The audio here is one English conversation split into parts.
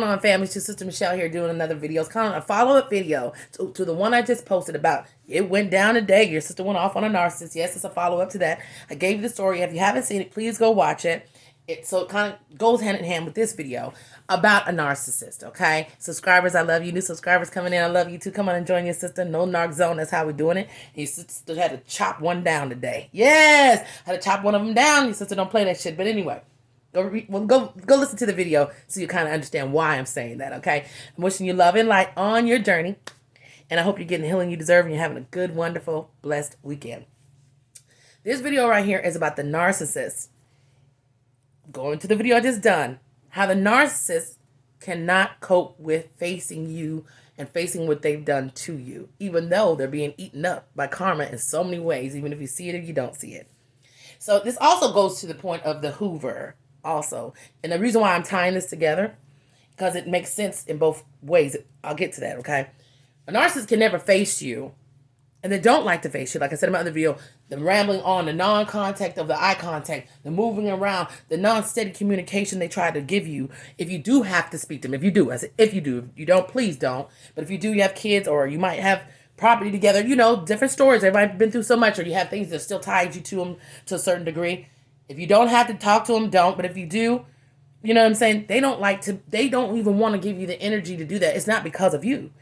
going on, family? It's your sister Michelle here doing another video. It's kind of a follow-up video to the one I just posted about. It went down today. Your sister went off on a narcissist. Yes, it's a follow-up to that. I gave you the story. If you haven't seen it, please go watch it. So it kind of goes hand in hand with this video about a narcissist, okay? Subscribers, I love you. New subscribers coming in, I love you too. Come on and join your sister. No narc zone, that's how we're doing it. And your sister had to chop one down today. Yes! Had to chop one of them down. Your sister don't play that shit. But anyway, go listen to the video so you kind of understand why I'm saying that, okay? I'm wishing you love and light on your journey. And I hope you're getting the healing you deserve and you're having a good, wonderful, blessed weekend. This video right here is about the narcissist. Going to the video I just done, how the narcissist cannot cope with facing you and facing what they've done to you, even though they're being eaten up by karma in so many ways, even if you see it or you don't see it. So this also goes to the point of the Hoover also. And the reason why I'm tying this together, because it makes sense in both ways. I'll get to that, okay? A narcissist can never face you, and they don't like to face you. Like I said in my other video, the rambling on, the non-contact of the eye contact, the moving around, the non-steady communication they try to give you. If you do have to speak to them, if you do, I said if you do, if you don't, please don't. But if you do, you have kids or you might have property together, you know, different stories. Everybody's been through so much, or you have things that still tied you to them to a certain degree. If you don't have to talk to them, don't. But if you do, you know what I'm saying? They don't even want to give you the energy to do that. It's not because of you.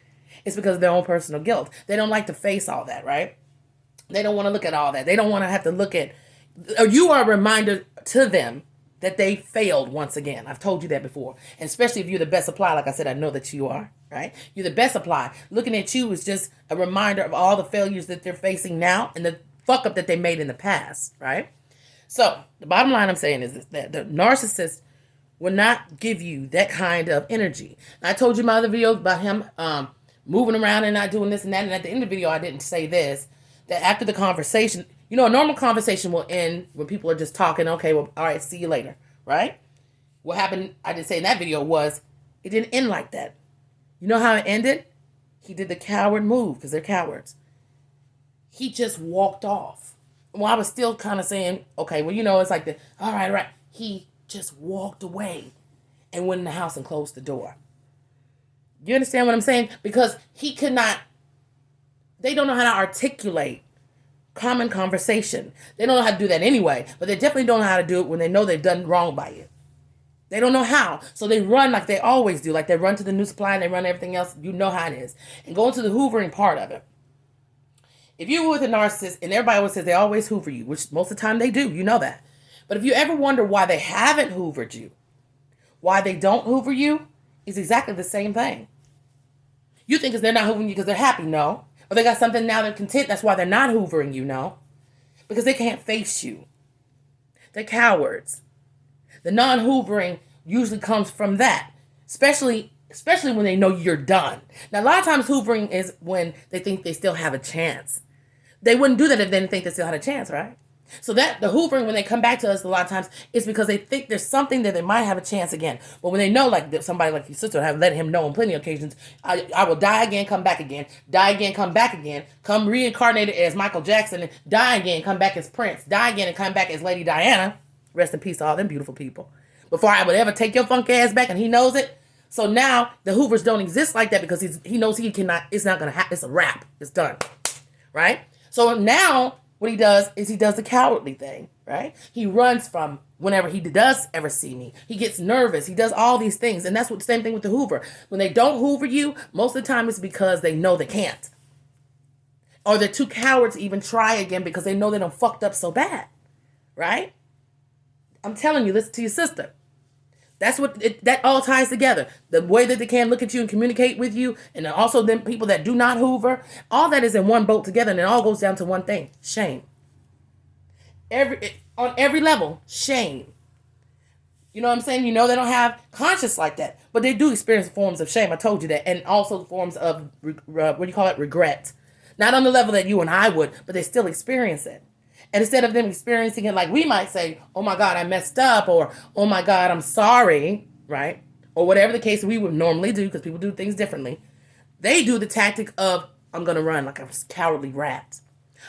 It's because of their own personal guilt. They don't like to face all that, right? They don't want to look at all that. They don't want to have to look at, or you are a reminder to them that they failed once again. I've told you that before. And especially if you're the best supply, like I said, I know that you are, right? You're the best supply. Looking at you is just a reminder of all the failures that they're facing now and the fuck up that they made in the past, right? So the bottom line I'm saying is that the narcissist will not give you that kind of energy. And I told you in my other videos about him moving around and not doing this and that. And at the end of the video, I didn't say this, that after the conversation, you know, a normal conversation will end when people are just talking. Okay, well, all right, see you later, right? What happened, I didn't say in that video, was it didn't end like that. You know how it ended? He did the coward move, because they're cowards. He just walked off. Well, I was still kind of saying, okay, well, you know, it's like all right. He just walked away and went in the house and closed the door. You understand what I'm saying? Because he could not, they don't know how to articulate common conversation. They don't know how to do that anyway, but they definitely don't know how to do it when they know they've done wrong by you. They don't know how. So they run like they always do. Like they run to the new supply and they run everything else. You know how it is. And going to the hoovering part of it. If you were with a narcissist, and everybody always says they always hoover you, which most of the time they do, you know that. But if you ever wonder why they haven't hoovered you, why they don't hoover you, is exactly the same thing. You think they're not hoovering you because they're happy, no. Or they got something now they're content, that's why they're not hoovering you, no. Because they can't face you. They're cowards. The non-hoovering usually comes from that. Especially when they know you're done. Now, a lot of times hoovering is when they think they still have a chance. They wouldn't do that if they didn't think they still had a chance, right? So that the hoovering, when they come back to us a lot of times, is because they think there's something that they might have a chance again. But when they know, like somebody like your sister have let him know on plenty of occasions, I will die again, come back again, die again, come back again, come reincarnated as Michael Jackson, and die again, come back as Prince, die again and come back as Lady Diana. Rest in peace to all them beautiful people. Before I would ever take your funk ass back, and he knows it. So now the Hoovers don't exist like that because he knows he cannot, it's not going to happen. It's a wrap. It's done. Right? So now what he does is he does the cowardly thing, right? He runs from whenever he does ever see me. He gets nervous. He does all these things. And that's what the same thing with the Hoover. When they don't Hoover you, most of the time it's because they know they can't. Or they're too cowards to even try again because they know they done fucked up so bad. Right? I'm telling you, listen to your sister. That's what that all ties together. The way that they can look at you and communicate with you, and then also them people that do not hoover, all that is in one boat together, and it all goes down to one thing: shame. On every level, shame. You know what I'm saying? You know they don't have conscience like that, but they do experience forms of shame. I told you that, and also forms of what do you call it? Regret. Not on the level that you and I would, but they still experience it. And instead of them experiencing it like we might say, oh my God, I messed up, or oh my God, I'm sorry, right? Or whatever the case we would normally do, because people do things differently. They do the tactic of, I'm going to run like a cowardly rat.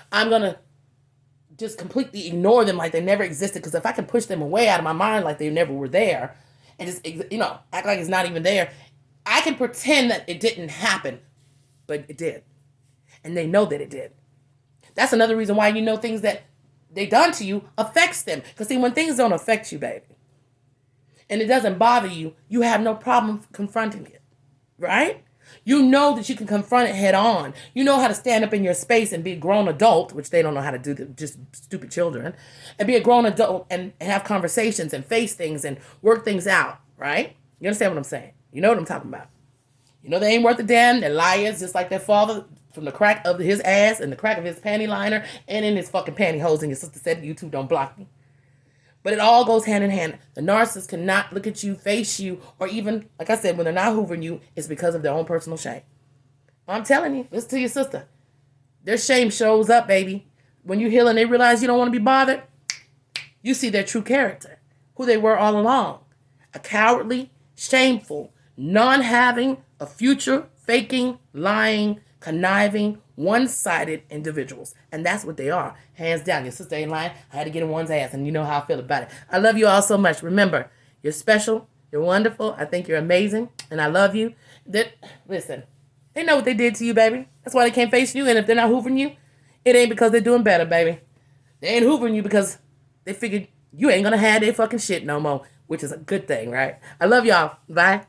I'm going to just completely ignore them like they never existed, because if I can push them away out of my mind like they never were there, and just, act like it's not even there. I can pretend that it didn't happen, but it did. And they know that it did. That's another reason why things that they done to you affects them. Because see, when things don't affect you, baby, and it doesn't bother you, you have no problem confronting it, right? You know that you can confront it head on. You know how to stand up in your space and be a grown adult, which they don't know how to do, just stupid children, and be a grown adult and have conversations and face things and work things out, right? You understand what I'm saying? You know what I'm talking about. They ain't worth a damn. They're liars, just like their father, from the crack of his ass and the crack of his panty liner and in his fucking pantyhose. And your sister said, YouTube don't block me. But it all goes hand in hand. The narcissist cannot look at you, face you, or even, like I said, when they're not hoovering you, it's because of their own personal shame. I'm telling you, listen to your sister. Their shame shows up, baby. When you heal and they realize you don't want to be bothered, you see their true character, who they were all along. A cowardly, shameful, non-having a future, faking, lying, conniving, one-sided individuals. And that's what they are. Hands down. Your sister ain't lying. I had to get in one's ass, and you know how I feel about it. I love you all so much. Remember, you're special. You're wonderful. I think you're amazing, and I love you. Listen, they know what they did to you, baby. That's why they can't face you, and if they're not hoovering you, it ain't because they're doing better, baby. They ain't hoovering you because they figured you ain't gonna have their fucking shit no more, which is a good thing, right? I love y'all. Bye.